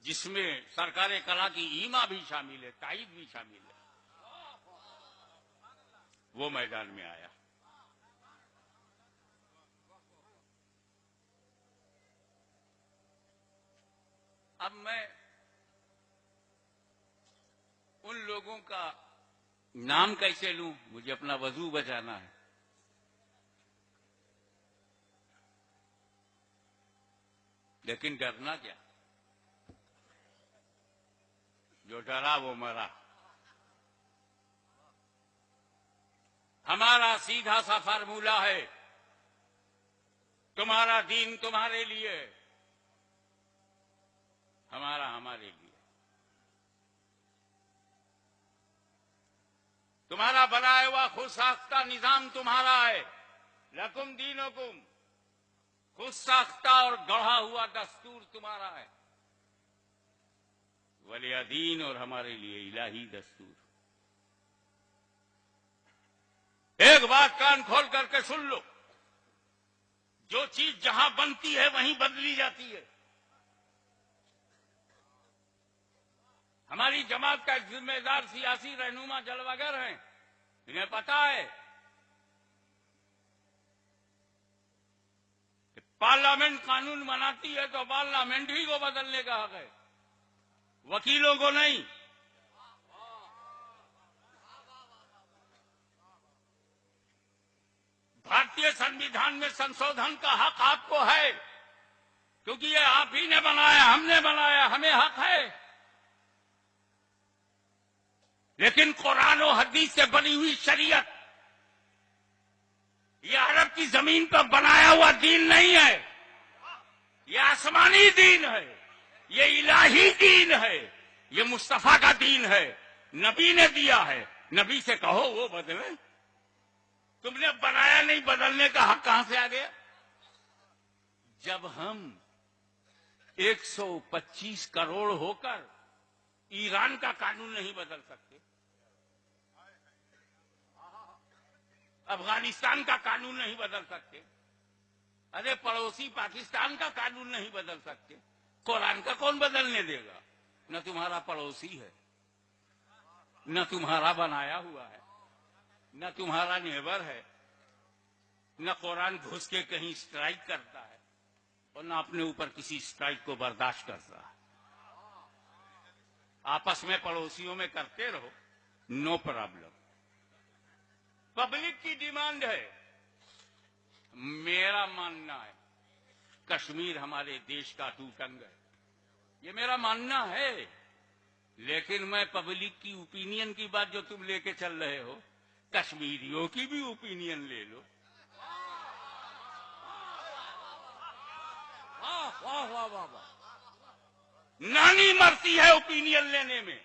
जिसमें सरकारे कला की ईमा भी शामिल है, ताईद भी शामिल है, वो मैदान में आया। अब मैं उन लोगों का नाम कैसे लूं, मुझे अपना वजू बचाना है। लेकिन डरना क्या, जो डरा वो मरा। हमारा सीधा सा फार्मूला है, तुम्हारा दीन तुम्हारे लिए, हमारा हमारे लिए। तुम्हारा बनाया हुआ खुद साख्ता निजाम तुम्हारा है, लकुम दीनुकुम, खुद साख्ता और गढ़ा हुआ दस्तूर तुम्हारा है, वलिया दीन और हमारे लिए इलाही दस्तूर। एक बात कान खोल करके सुन लो, जो चीज जहां बनती है वहीं बदली जाती है। हमारी जमात का एक जिम्मेदार सियासी रहनुमा जलवागर हैं, इन्हें पता है कि पार्लियामेंट कानून बनाती है तो पार्लियामेंट ही को बदलने का हक है, वकीलों को नहीं। भारतीय संविधान में संशोधन का हक आपको है, क्योंकि ये आप ही ने बनाया, हमने बनाया, हमें हक है। लेकिन कुरान और हदीस से बनी हुई शरीयत ये अरब की जमीन पर बनाया हुआ दीन नहीं है, ये आसमानी दीन है, ये इलाही दीन है, ये मुस्तफा का दीन है, नबी ने दिया है। नबी से कहो वो बदले, तुमने बनाया नहीं, बदलने का हक कहां से आ गया? जब हम 125 करोड़ होकर ईरान का कानून नहीं बदल सकते, अफगानिस्तान का कानून नहीं बदल सकते, अरे पड़ोसी पाकिस्तान का कानून नहीं बदल सकते, कुरान का कौन बदलने देगा? न तुम्हारा पड़ोसी है, न तुम्हारा बनाया हुआ है, न तुम्हारा नेबर है, न कुरान घुस के कहीं स्ट्राइक करता है और न अपने ऊपर किसी स्ट्राइक को बर्दाश्त करता है। आपस में पड़ोसियों में करते रहो, नो प्रॉब्लम। पब्लिक की डिमांड है, मेरा मानना है कश्मीर हमारे देश का अटूट अंग है, ये मेरा मानना है। लेकिन मैं पब्लिक की ओपिनियन की बात जो तुम लेके चल रहे हो, कश्मीरियों की भी ओपिनियन ले लो। वाह वाह वाह वाह वाह, नानी मरती है ओपिनियन लेने में।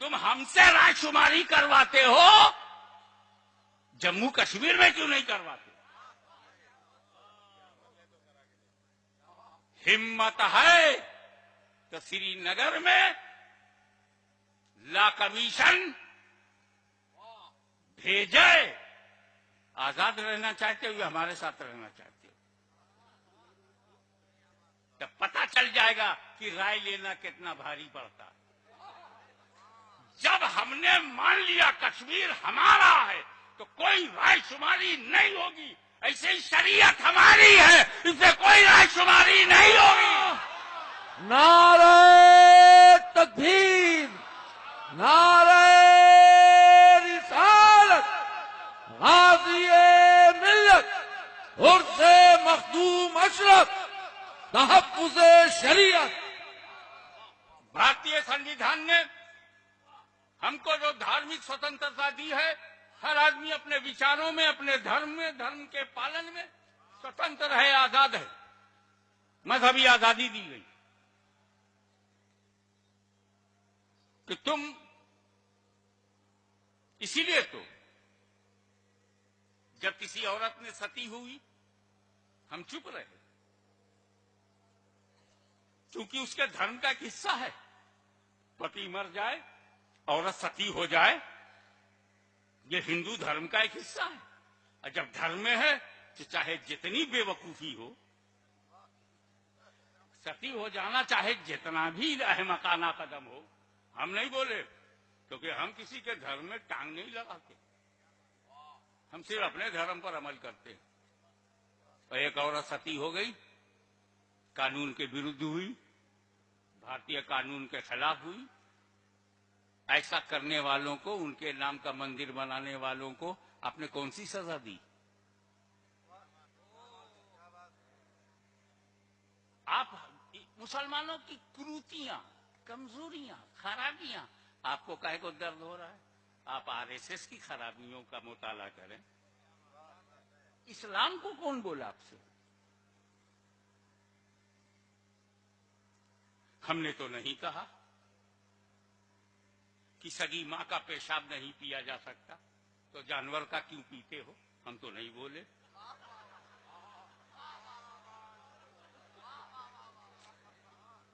तुम हमसे रायशुमारी करवाते हो, जम्मू कश्मीर में क्यों नहीं करवाते? हिम्मत है तो श्रीनगर में ला कमीशन भेजे। आजाद रहना चाहते हो या हमारे साथ रहना चाहते हो? तब पता चल जाएगा कि राय लेना कितना भारी पड़ता है। जब हमने मान लिया कश्मीर हमारा है तो कोई रायशुमारी नहीं होगी। ऐसे ही शरीयत हमारी है, इससे कोई रायशुमारी नहीं होगी। नारे तकबीर, नारे रिसालत, गाज़ी-ए मिल्लत, उर्स-ए मखदूम अशरफ, तहफ़्फ़ुज़-ए शरीयत। भारतीय संविधान ने हमको जो धार्मिक स्वतंत्रता दी है, हर आदमी अपने विचारों में, अपने धर्म में, धर्म के पालन में स्वतंत्र है, आजाद है। मजहबी आजादी दी गई कि तुम, इसीलिए तो जब किसी औरत ने सती हुई हम चुप रहे, क्योंकि उसके धर्म का एक हिस्सा है। पति मर जाए, औरत सती हो जाए, ये हिंदू धर्म का एक हिस्सा है। और जब धर्म में है तो चाहे जितनी बेवकूफी हो, सती हो जाना चाहे जितना भी अहमकाना कदम हो, हम नहीं बोले, क्योंकि हम किसी के धर्म में टांग नहीं लगाते, हम सिर्फ अपने धर्म पर अमल करते हैं। तो एक औरत सती हो गई, कानून के विरुद्ध हुई, भारतीय कानून के खिलाफ हुई। ऐसा करने वालों को, उनके नाम का मंदिर बनाने वालों को आपने कौन सी सजा दी? आप मुसलमानों की कुरीतियां, कमजोरियां, खराबियां, आपको काहे को दर्द हो रहा है? आप आरएसएस की खराबियों का मुताला करें। इस्लाम को कौन बोला आपसे? हमने तो नहीं कहा कि सगी मां का पेशाब नहीं पिया जा सकता, तो जानवर का क्यों पीते हो? हम तो नहीं बोले।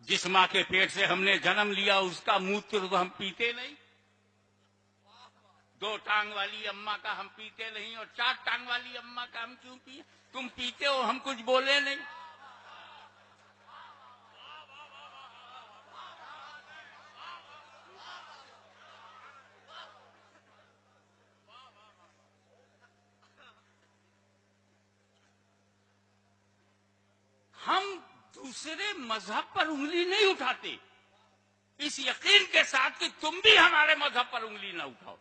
जिस मां के पेट से हमने जन्म लिया उसका मूत्र तो हम पीते नहीं। 2 टांग वाली अम्मा का हम पीते नहीं, और 4 टांग वाली अम्मा का हम क्यों पिए? तुम पीते हो, हम कुछ बोले नहीं। हम दूसरे मजहब पर उंगली नहीं उठाते, इस यकीन के साथ कि तुम भी हमारे मजहब पर उंगली न उठाओ।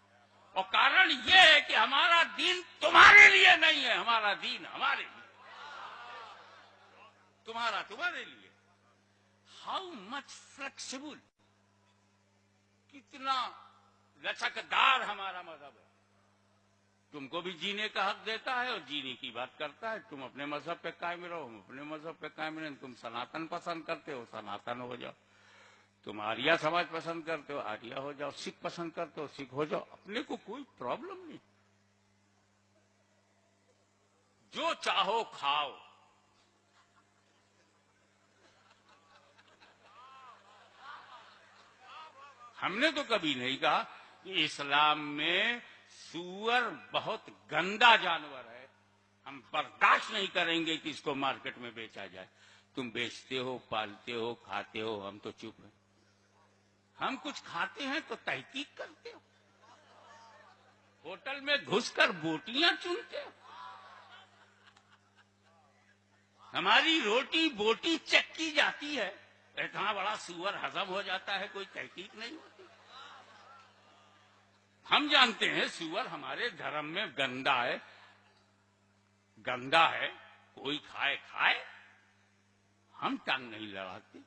और कारण यह है कि हमारा दीन तुम्हारे लिए नहीं है, हमारा दीन हमारे लिए, तुम्हारा तुम्हारे लिए। हाउ मच फ्लेक्सिबल, कितना लचकदार हमारा मजहब है। तुमको भी जीने का हक देता है और जीने की बात करता है। तुम अपने मजहब पे कायम रहो, हम अपने मजहब पे कायम रहे। तुम सनातन पसंद करते हो, सनातन हो जाओ। तुम आर्या समाज पसंद करते हो, आर्या हो जाओ। सिख पसंद करते हो, सिख हो जाओ। अपने को कोई प्रॉब्लम नहीं, जो चाहो खाओ। हमने तो कभी नहीं कहा कि इस्लाम में सूअर बहुत गंदा जानवर है, हम बर्दाश्त नहीं करेंगे कि इसको मार्केट में बेचा जाए। तुम बेचते हो, पालते हो, खाते हो, हम तो चुप हैं। हम कुछ खाते हैं तो तहकीक करते हो, होटल में घुसकर बोटियां चुनते हो। हमारी रोटी बोटी चेक की जाती है, इतना बड़ा सूअर हजम हो जाता है, कोई तहकीक नहीं होती। हम जानते हैं सूअर हमारे धर्म में गंदा है, गंदा है, कोई खाए खाए, हम टांग नहीं लड़ाते।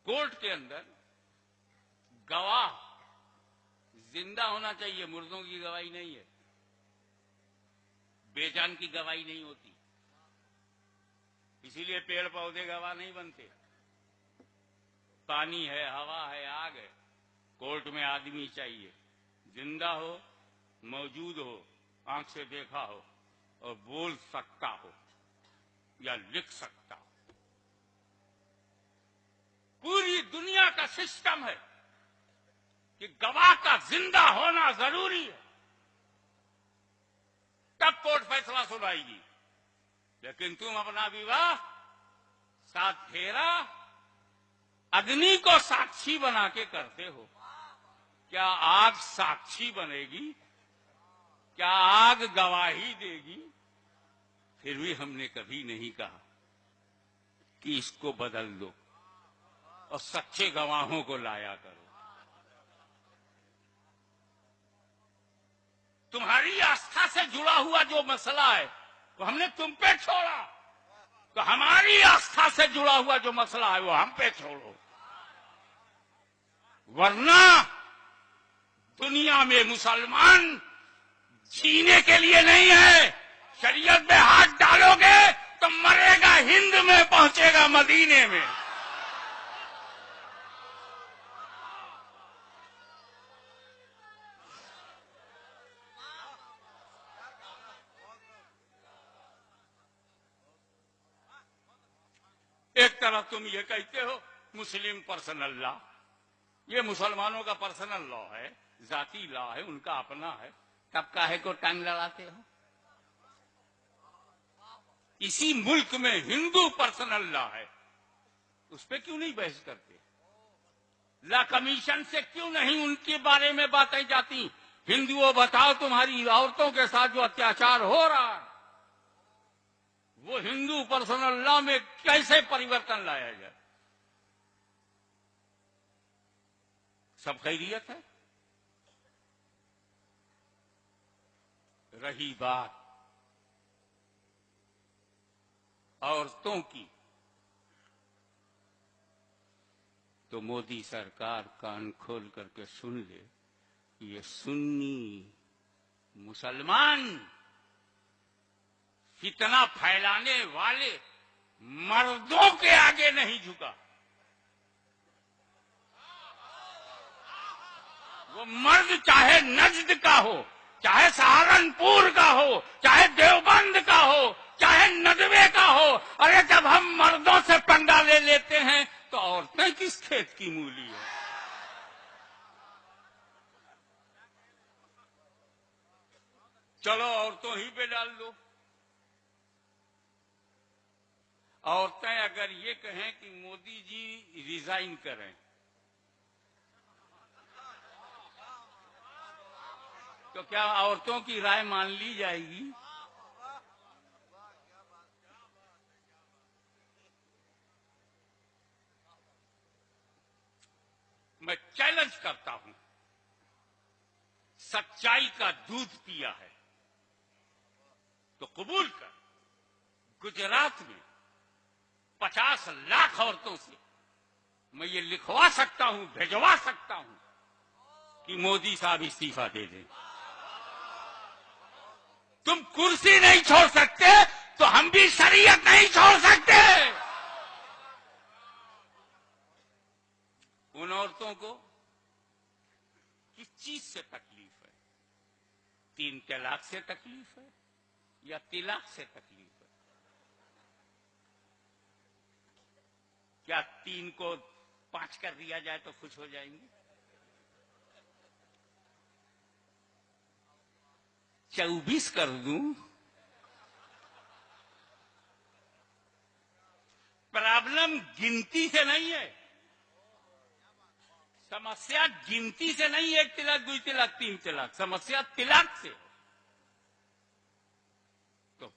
कोर्ट के अंदर गवाह जिंदा होना चाहिए, मुर्दों की गवाही नहीं है, बेजान की गवाही नहीं होती। इसीलिए पेड़ पौधे गवाह नहीं बनते। पानी है, हवा है, आग है, कोर्ट में आदमी चाहिए, जिंदा हो, मौजूद हो, आंख से देखा हो और बोल सकता हो या लिख सकता हो। पूरी दुनिया का सिस्टम है कि गवाह का जिंदा होना जरूरी है, तब कोर्ट फैसला सुनाएगी। लेकिन तुम अपना विवाह 7 फेरा अग्नि को साक्षी बना के करते हो। क्या आग साक्षी बनेगी? क्या आग गवाही देगी? फिर भी हमने कभी नहीं कहा कि इसको बदल दो और सच्चे गवाहों को लाया करो। तुम्हारी आस्था से जुड़ा हुआ जो मसला है वो हमने तुम पे छोड़ा, तो हमारी आस्था से जुड़ा हुआ जो मसला है वो हम पे छोड़ो। वरना दुनिया में मुसलमान जीने के लिए नहीं है। शरीयत में हाथ डालोगे तो मरेगा हिंद में, पहुंचेगा मदीने में। एक तरफ तुम ये कहते हो मुस्लिम पर्सनल लॉ, ये मुसलमानों का पर्सनल लॉ है, जाती लॉ है, उनका अपना है, तब काहे को टांग लड़ाते हो? इसी मुल्क में हिंदू पर्सनल लॉ है, उस पर क्यों नहीं बहस करते? लॉ कमीशन से क्यों नहीं उनके बारे में बातें जाती? हिंदुओं बताओ, तुम्हारी औरतों के साथ जो अत्याचार हो रहा है वो हिंदू पर्सनल लॉ में कैसे परिवर्तन लाया जाए? सब खैरियत है। रही बात औरतों की, तो मोदी सरकार कान खोल करके सुन ले, ये सुन्नी मुसलमान फितना फैलाने वाले मर्दों के आगे नहीं झुका। वो मर्द चाहे नजद का हो, चाहे सहारनपुर का हो, चाहे देवबंद का हो, चाहे नदवे का हो। अरे जब हम मर्दों से पंगा ले लेते हैं तो औरतें किस खेत की मूली है? चलो औरतों ही पे डाल दो। औरतें अगर ये कहें कि मोदी जी रिजाइन करें, तो क्या औरतों की राय मान ली जाएगी? मैं चैलेंज करता हूं, सच्चाई का दूध पिया है तो कबूल कर। गुजरात में 50 लाख औरतों से मैं ये लिखवा सकता हूं, भिजवा सकता हूं कि मोदी साहब इस्तीफा दे दें। तुम कुर्सी नहीं छोड़ सकते तो हम भी शरीयत नहीं छोड़ सकते। उन औरतों को किस चीज से तकलीफ है? 3 तलाक से तकलीफ है या तिलाक से तकलीफ है? क्या 3 को 5 कर दिया जाए तो खुश हो जाएंगे? 24 कर दूं? प्रॉब्लम गिनती से नहीं है, समस्या गिनती से नहीं है। 1 तिलाक, 2 तिलाक, 3 तिलाक, समस्या तिलाक से। तो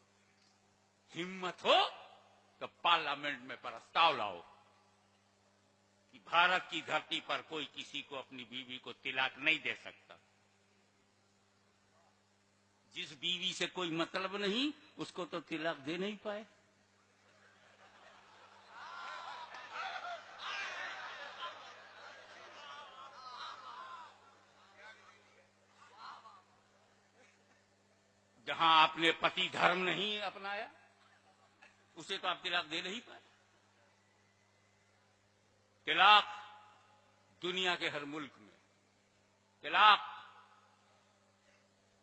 हिम्मत हो तो पार्लियामेंट में प्रस्ताव लाओ कि भारत की धरती पर कोई किसी को अपनी बीवी को तिलाक नहीं दे सकता। जिस बीवी से कोई मतलब नहीं उसको तो तिलाक दे नहीं पाए। जहां आपने पति धर्म नहीं अपनाया उसे तो आप तिलाक दे नहीं पाए। तिलाक दुनिया के हर मुल्क में, तिलाक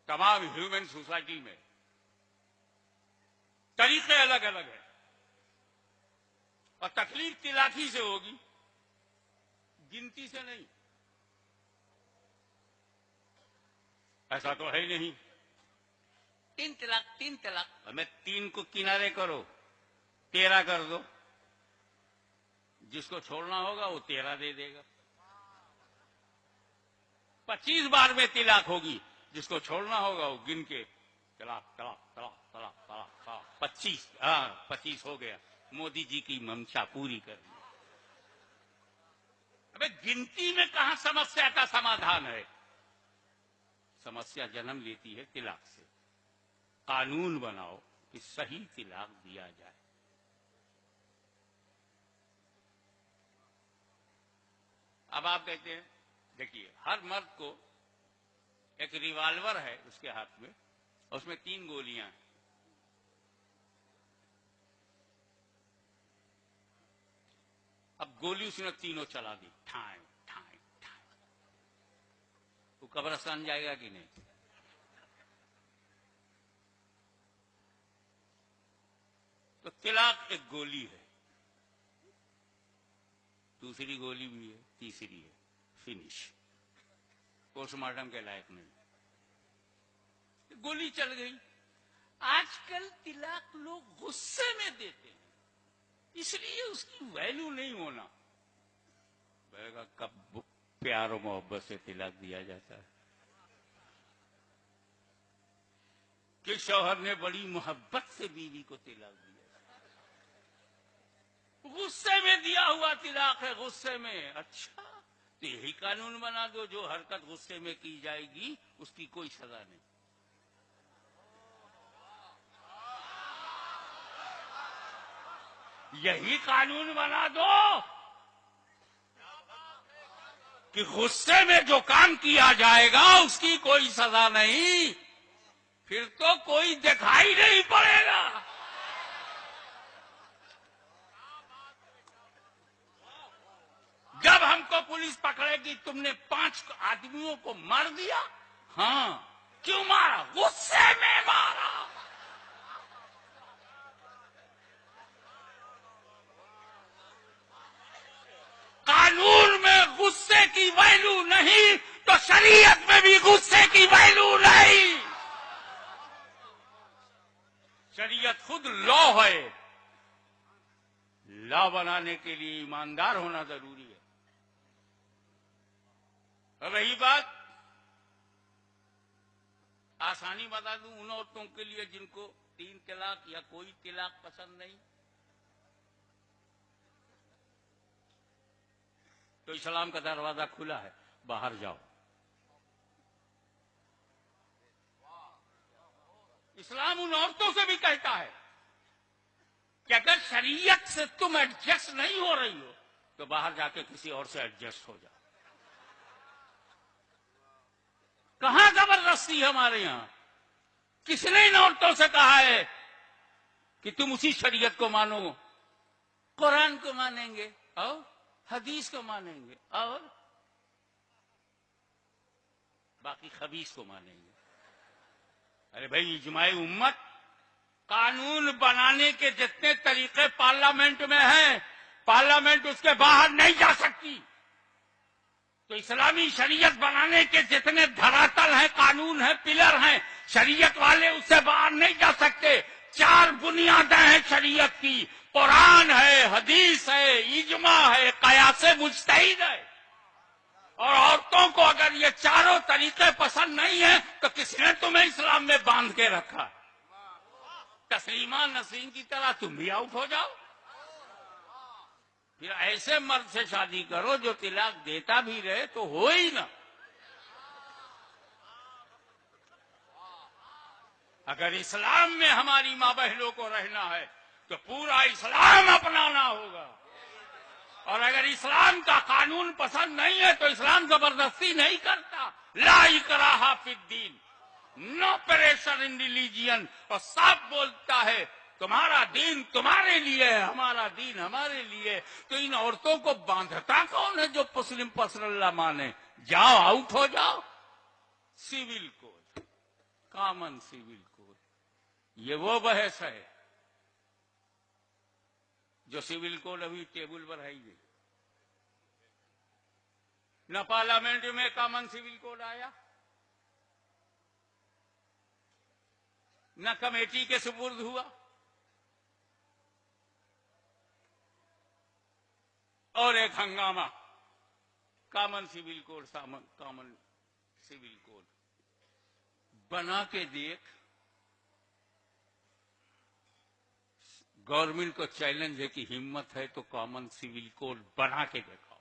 तमाम ह्यूमन सोसाइटी में तरीके अलग अलग है और तकलीफ तिलाक ही से होगी, गिनती से नहीं। ऐसा तो है ही नहीं। 3 तलाक, 3 तलाक, हमें 3 को किनारे करो, 13 कर दो। जिसको छोड़ना होगा वो 13 दे देगा। 25 बार में तिलाक होगी, जिसको छोड़ना होगा वो गिन के तलाक तलाक तलाक तलाक तलाक तलाक 25। हाँ 25 हो गया, मोदी जी की मंशा पूरी कर दी। अबे गिनती में कहां समस्या का समाधान है? समस्या जन्म लेती है तिलाक से। कानून बनाओ कि सही तिलाक दिया जाए। अब आप कहते हैं, देखिए हर मर्द को एक रिवॉल्वर है उसके हाथ में, उसमें 3 गोलियां हैं। अब गोली उसने तीनों चला दी, ठाए ठाए ठाए। वो कब्रिस्तान जाएगा कि नहीं? तो तिलाक एक गोली है, दूसरी गोली भी है, तीसरी है, फिनिश। पोस्टमार्टम के लायक नहीं। गोली चल गई, आजकल तिलक लोग गुस्से में देते हैं, इसलिए उसकी वैल्यू नहीं होना। बैगा कब प्यार और मोहब्बत से तिलक दिया जाता है कि शौहर ने बड़ी मोहब्बत से बीवी को तिलक दिया, गुस्से में दिया हुआ तिलक है, गुस्से में। अच्छा, तो यही कानून बना दो, जो हरकत गुस्से में की जाएगी उसकी कोई सजा नहीं। यही कानून बना दो कि गुस्से में जो काम किया जाएगा उसकी कोई सजा नहीं, फिर तो कोई दिखाई नहीं पड़ेगा। जब हमको पुलिस पकड़ेगी तुमने 5 आदमियों को मार दिया, हाँ, क्यों मारा? गुस्से में मारा। कानून में गुस्से की वैल्यू नहीं तो शरीयत में भी गुस्से की वैल्यू नहीं। शरीयत खुद लॉ है, लॉ बनाने के लिए ईमानदार होना जरूरी है। अब रही बात, आसानी बता दूं उन औरतों के लिए जिनको 3 तलाक या कोई तलाक पसंद नहीं, तो इस्लाम का दरवाजा खुला है, बाहर जाओ। इस्लाम उन औरतों से भी कहता है कि अगर शरीयत से तुम एडजस्ट नहीं हो रही हो तो बाहर जाके किसी और से एडजस्ट हो जाओ। कहां जबरदस्ती है हमारे यहां? किसने इन औरतों से कहा है कि तुम उसी शरीयत को मानो? कुरान को मानेंगे और हदीस को मानेंगे और बाकी खबीस को मानेंगे। अरे भाई, इजमाई उम्मत, कानून बनाने के जितने तरीके पार्लियामेंट में हैं, पार्लियामेंट उसके बाहर नहीं जा सकती। तो इस्लामी शरीयत बनाने के जितने धरातल हैं, कानून हैं, पिलर हैं, शरीयत वाले उससे बाहर नहीं जा सकते। 4 बुनियादें हैं शरीयत की, कुरान है, हदीस है, इजमा है, कयासे मुज्तहिद है। और औरतों को अगर ये चारों तरीके पसंद नहीं है तो किसने तुम्हें इस्लाम में बांध के रखा? तस्लीमा नसरीन की तरह तुम भी आउट हो जाओ। फिर ऐसे मर्द से शादी करो जो तिलाक देता भी रहे तो हो ही ना। अगर इस्लाम में हमारी माँ बहनों को रहना है तो पूरा इस्लाम अपनाना होगा। और अगर इस्लाम का कानून पसंद नहीं है तो इस्लाम जबरदस्ती नहीं करता। ला इकराहा फिद्दीन, नो प्रेशर इन रिलीजियन। और साफ बोलता है तुम्हारा दीन तुम्हारे लिए है, हमारा दीन हमारे लिए। तो इन औरतों को बांधता कौन है जो मुस्लिम पर्सनल्ला माने? जाओ, आउट हो जाओ। Civil code, common civil code, ये वो बहस है जो सिविल कोड अभी टेबल पर है ही नहीं। न पार्लियामेंट में कॉमन सिविल कोड आया, न कमेटी के सुपुर्द हुआ, और एक हंगामा, common civil code, common civil code बना के देख। गवर्नमेंट को चैलेंज है कि हिम्मत है तो कॉमन सिविल कोड बना के दिखाओ।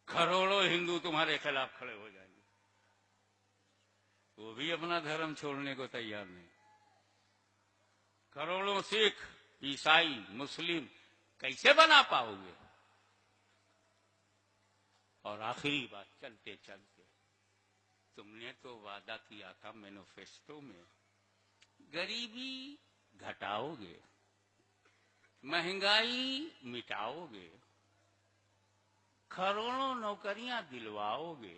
करोड़ों हिंदू तुम्हारे खिलाफ खड़े हो जाएंगे, वो भी अपना धर्म छोड़ने को तैयार नहीं। करोड़ों सिख, ईसाई, मुस्लिम कैसे बना पाओगे? और आखिरी बात, चलते चलते, तुमने तो वादा किया था मैनिफेस्टो में, गरीबी घटाओगे, महंगाई मिटाओगे, करोड़ों नौकरियां दिलवाओगे,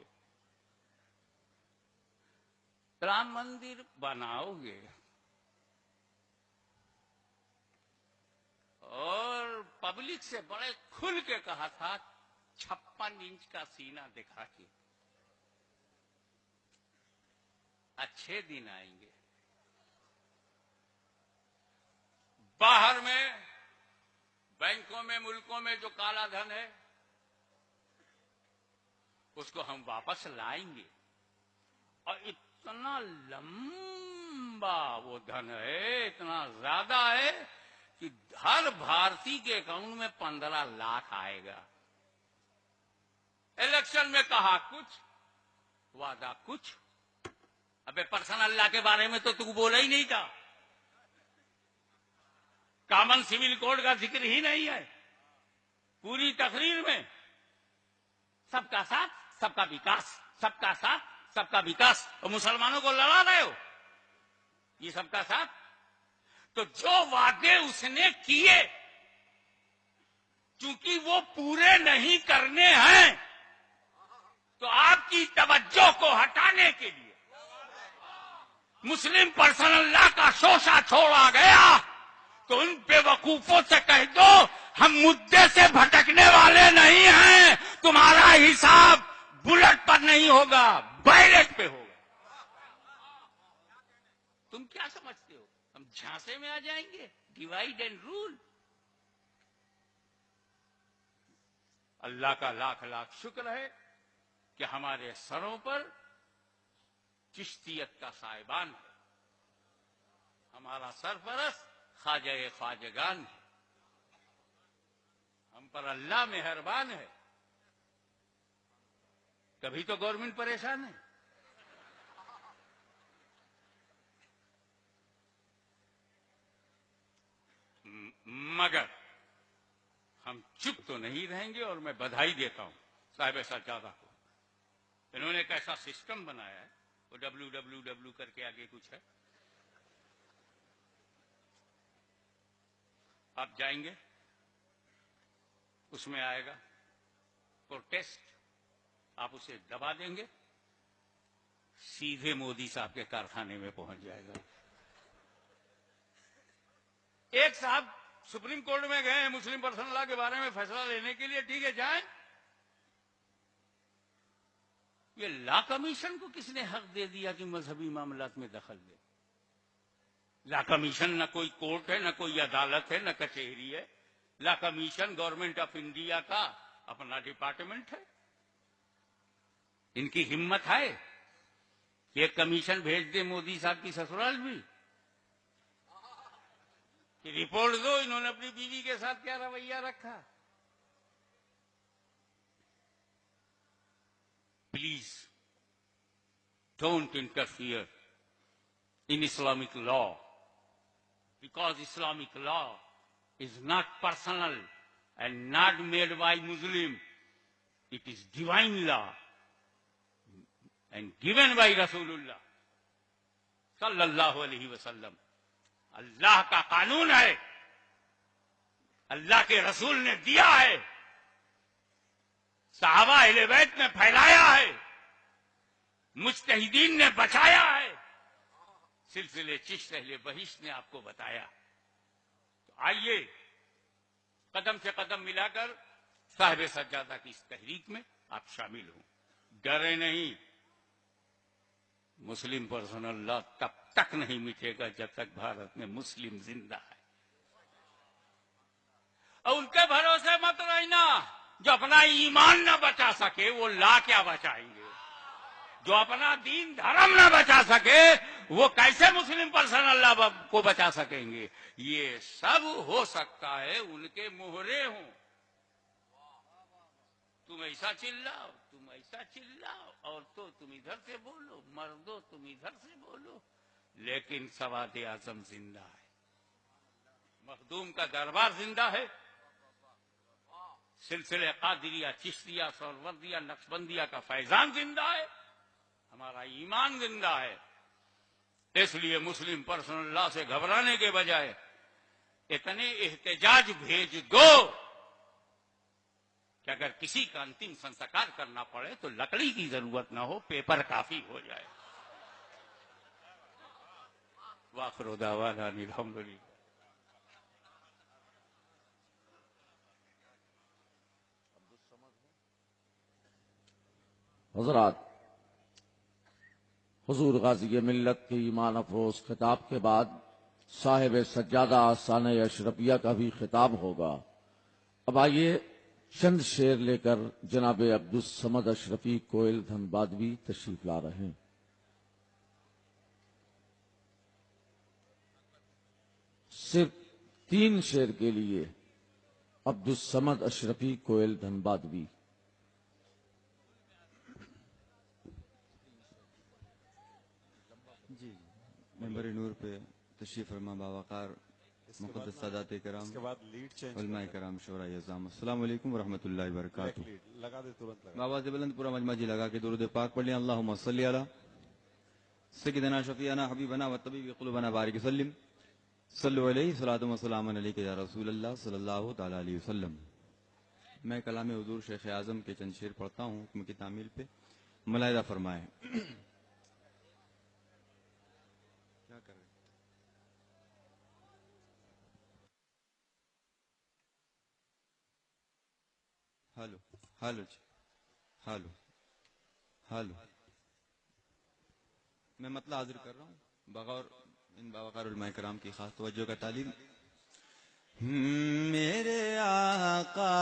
राम मंदिर बनाओगे, और पब्लिक से बड़े खुल के कहा था 56 इंच का सीना दिखा के अच्छे दिन आएंगे। बाहर में, बैंकों में, मुल्कों में जो काला धन है उसको हम वापस लाएंगे। और इतना लंबा वो धन है, इतना ज्यादा है कि हर भारतीय के अकाउंट में 15 लाख आएगा। इलेक्शन में कहा कुछ, वादा कुछ। अबे पर्सनल लॉ के बारे में तो तू बोला ही नहीं था। कॉमन सिविल कोड का जिक्र ही नहीं है पूरी तकरीर में। सबका साथ, सबका विकास, सबका साथ, सबका विकास। और मुसलमानों को लड़ा रहे हो ये सबका साथ। तो जो वादे उसने किए, चूंकि वो पूरे नहीं करने हैं, तो आपकी तवज्जो को हटाने के लिए मुस्लिम पर्सनल लॉ का शोषा छोड़ा गया। तो उन बेवकूफों से कह दो, हम मुद्दे से भटकने वाले नहीं हैं। तुम्हारा हिसाब बुलेट पर नहीं होगा, बैलेट पे होगा। तुम क्या समझते हो हम झांसे में आ जाएंगे? Divide and rule. अल्लाह का लाख लाख शुक्र है कि हमारे सरों पर चिश्तियत का साहिबान है। हमारा सरपरस्त ख्वाजा ख्वाजगान है। हम पर अल्लाह मेहरबान है। कभी तो गवर्नमेंट परेशान है। मगर हम चुप तो नहीं रहेंगे। और मैं बधाई देता हूं साहिब सज्जादा को। इन्होंने एक ऐसा सिस्टम बनाया है, वो WWW करके आगे कुछ है। आप जाएंगे, उसमें आएगा प्रोटेस्ट, आप उसे दबा देंगे, सीधे मोदी साहब के कारखाने में पहुंच जाएगा। एक साहब सुप्रीम कोर्ट में गए हैं मुस्लिम पर्सनल लॉ के बारे में फैसला लेने के लिए। ठीक है, जाएं। ये लॉ कमीशन को किसने हक दे दिया कि मजहबी मामलात में दखल दे? लॉ कमीशन न कोई कोर्ट है, न कोई अदालत है, न कचहरी है। Law commission government of India का अपना डिपार्टमेंट है। इनकी हिम्मत है कि एक कमीशन भेज दे मोदी साहब की ससुराल भी, कि रिपोर्ट दो इन्होंने अपनी बीवी के साथ क्या रवैया रखा। Please don't interfere in Islamic law, because Islamic law is not personal and not made by Muslim. It is divine law and given by Rasulullah sallallahu alaihi wasallam. अल्लाह का कानून है, अल्लाह के रसूल ने दिया है, सहाबा अहले बैत ने फैलाया है, मुज्तहिदीन ने बचाया है, सिलसिले चिश्त अहले बहिश्त ने आपको बताया। तो आइए कदम से कदम मिलाकर साहिब सज्जादा की इस तहरीक में आप शामिल हो। डरे नहीं। मुस्लिम पर्सनल लॉ तब तक नहीं मिटेगा जब तक भारत में मुस्लिम जिंदा है। और उनके भरोसे मत रहना जो अपना ईमान न बचा सके, वो लॉ क्या बचाएंगे? जो अपना दीन धर्म न बचा सके वो कैसे मुस्लिम पर्सनल लॉ को बचा सकेंगे? ये सब हो सकता है उनके मोहरे हों। तुम ऐसा चिल्लाओ, तुम ऐसा चिल्लाओ, और तो तुम इधर से बोलो, मर्दो तुम इधर से बोलो, लेकिन सवाद आजम जिंदा है, मखदूम का दरबार जिंदा है, सिलसिले कादिरिया, चिश्तिया, सरवर्दिया, नक्शबंदिया का फैजान जिंदा है, हमारा ईमान जिंदा है। इसलिए मुस्लिम पर्सनल लॉ से घबराने के बजाय इतने एहतजाज भेज दो कि अगर किसी का अंतिम संस्कार करना पड़े तो लकड़ी की जरूरत ना हो, पेपर काफी हो जाए। वाखिर दावाना अल्हम्दुलिल्लाह। हजरात, हुजूर गाजी मिल्लत के ईमान अफरोज खिताब के बाद साहिब सज्जादा आसाने अशरफिया का भी खिताब होगा। अब आइए चंद शेर लेकर जनाब अब्दुल समद अशरफी कोयल धनबादवी तशरीफ ला रहे हैं। सिर्फ 3 शेर के लिए अब्दुल समद अशरफी कोयल धनबादवी। जी मेंबर नूर पे तशरीफ फरमा बावकार मुक़द्दस सादात कराम, इसके बाद लीड चेंज उलमा कराम, शोरा यज़ाम, अस्सलाम वालेकुम व रहमतुल्लाहि व बरकातुहू। लगा दे, तुरंत लगा। बाबा से बुलंद पूरा मजमा जी लगा के दुरूद पाक पढ़ लिया। अल्लाहुम्मा सल्ली अला सय्यिदना शफीअना हबीबना व तबीबी क़ुलूबना बारिक वसल्लिम सल्लु अलैहि सलातु व सलामुन अलैका या रसूलल्लाह सल्लल्लाहु तआला अलैहि वसल्लम। मैं कलाम हुज़ूर शेख आज़म के चंद शेर पढ़ता हूँ हुक्म की तामील पे, मुलाहिज़ा फरमाएं। क्या कर रहे हैं? हेलो हेलो जी, हेलो हेलो, मैं मतलब हाजिर कर रहा हूँ बगौर इन बावकार उलमाए कराम की खास तवज्जो का तालीम। मेरे आका